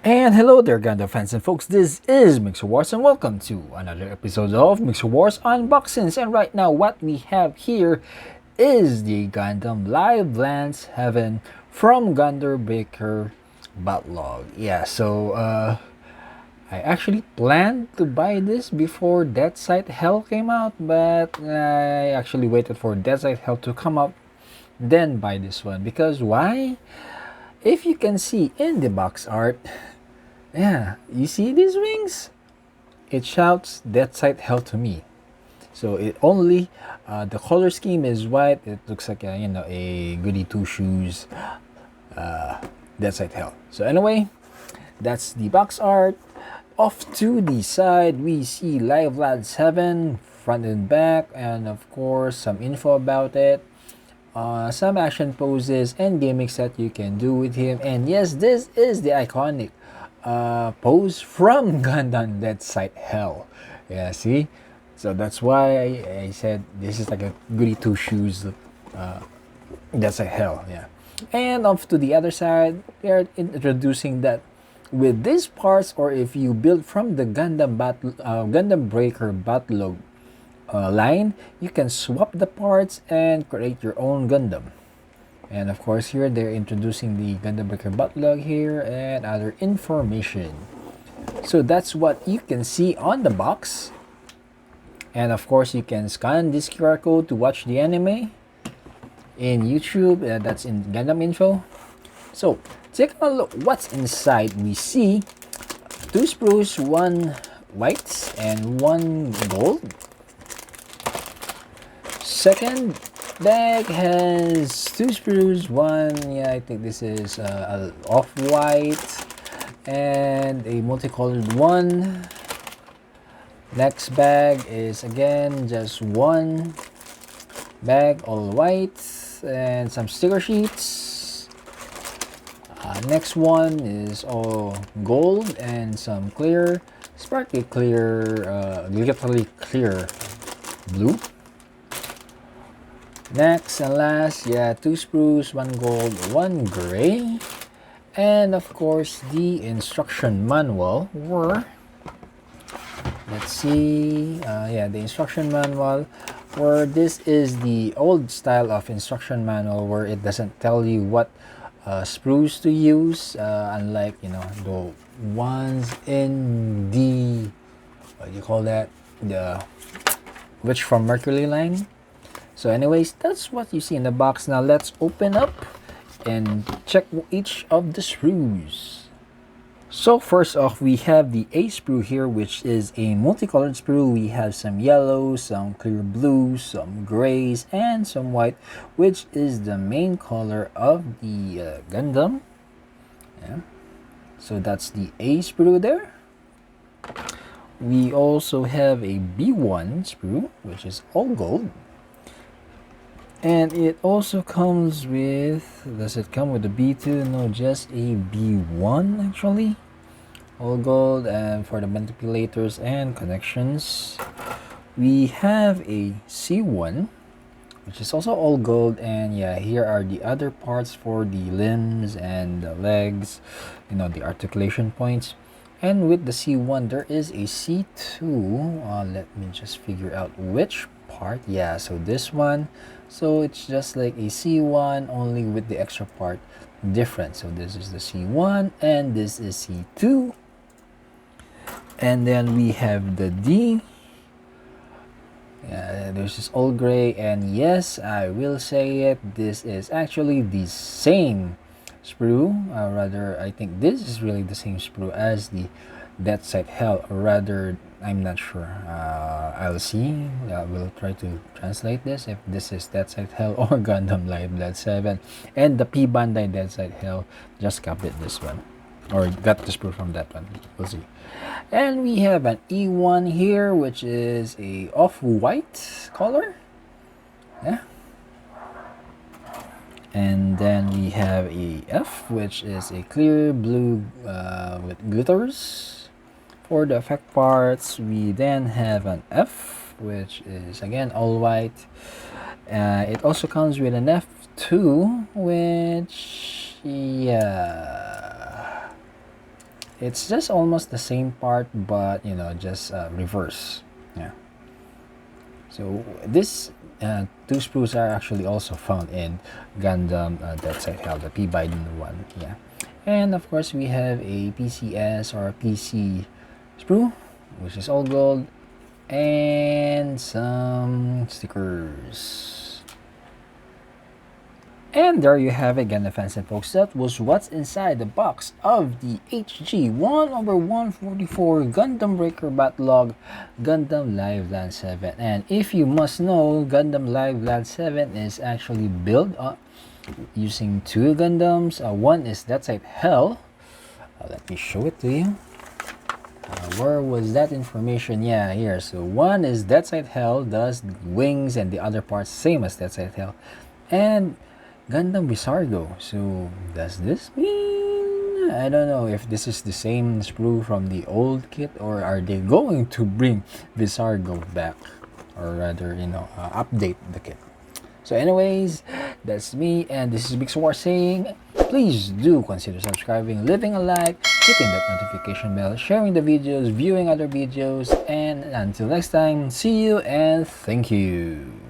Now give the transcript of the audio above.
And hello there, Gundam fans and folks. This is Mixerwars, and welcome to another episode of Mixerwars Unboxings. And right now, what we have here is the Gundam Live Lands Heaven from Gundam Breaker Backlog. I actually planned to buy this before Dead Site Hell came out, but I actually waited for Dead Site Hell to come out, then buy this one. Because why? If you can see in the box art, yeah, you see these wings? It shouts Dead Site Hell to me. So it only, the color scheme is white. It looks like a goody two shoes Dead Site Hell. So anyway, that's the box art. Off to the side, we see Live Lads Heaven, front and back, and of course some info about it. Some action poses and gimmicks that you can do with him. And yes, this is the iconic pose from Gundam Dead Site Hell. Yeah, see? So that's why I said this is like a goody two shoes Dead Site Hell. Yeah. And off to the other side, they're introducing that with these parts, or if you build from the Gundam Breaker Backlog line, you can swap the parts and create your own Gundam. And of course here they're introducing the Gundam Breaker Backlog here and other information. So that's what you can see on the box. And of course you can scan this QR code to watch the anime in YouTube. That's in Gundam info. So take a look what's inside. We see 2 sprues, 1 white and 1 gold. Second bag has 2 sprues, 1, I think this is off-white, and a multicolored one. Next bag is again just 1 bag, all white, and some sticker sheets. Next one is all gold and some clear, sparkly clear, glittery clear blue. Next and last, 2 sprues, 1 gold, 1 gray, and of course the instruction manual. Or let's see, the instruction manual. Where this is the old style of instruction manual where it doesn't tell you what sprues to use, unlike the ones in the what do you call that, the Witch from Mercury line. So anyways, that's what you see in the box. Now let's open up and check each of the sprues. So first off, we have the A sprue here, which is a multicolored sprue. We have some yellow, some clear blue, some grays, and some white, which is the main color of the Gundam. Yeah. So that's the A sprue there. We also have a B1 sprue, which is all gold. And it also comes with, does it come with a B2? No, just a B1 actually. All gold, and for the manipulators and connections, we have a C1, which is also all gold, and here are the other parts for the limbs and the legs, the articulation points. And with the C1, there is a C2. Let me just figure out which part. So this one. So it's just like a C1, only with the extra part different. So this is the C1 and this is C2. And then we have the D. There's this all gray, and yes, I will say it, this is actually the same sprue. Rather, I think this is really the same sprue as the Dead Site Hell, or rather, I'm not sure. I'll see. We'll try to translate this if this is Dead Site Hell or Gundam Live Blood 7. And the P Bandai Dead Site Hell just copied this one, or got the sprue from that one. We'll see. And we have an E1 here, which is a off-white color. Yeah. And then we have a F, which is a clear blue with glitters. For the effect parts, we then have an F, which is again all white. It also comes with an F2, which It's just almost the same part, but just reverse. Yeah. So this two sprues are actually also found in Gundam Dead Side Hell, the P Biden one. Yeah. And of course we have a PCS or PC sprue, which is all gold, and some stickers. And there you have it again, the fans and folks. That was what's inside the box of the HG 1/144 Gundam Breaker Batlog Gundam Live Land 7. And if you must know, Gundam Live Land 7 is actually built using two Gundams. One is Dead Side Hell. Let me show it to you. Where was that information? Yeah, here. So one is Dead Side Hell, does wings and the other parts same as Dead Side Hell. And Gundam Visargo. So does this mean, I don't know if this is the same sprue from the old kit, or are they going to bring Visargo back, or rather update the kit. So anyways, that's me, and this is Mixerwars saying, please do consider subscribing, leaving a like, hitting that notification bell, sharing the videos, viewing other videos, and until next time, see you and thank you.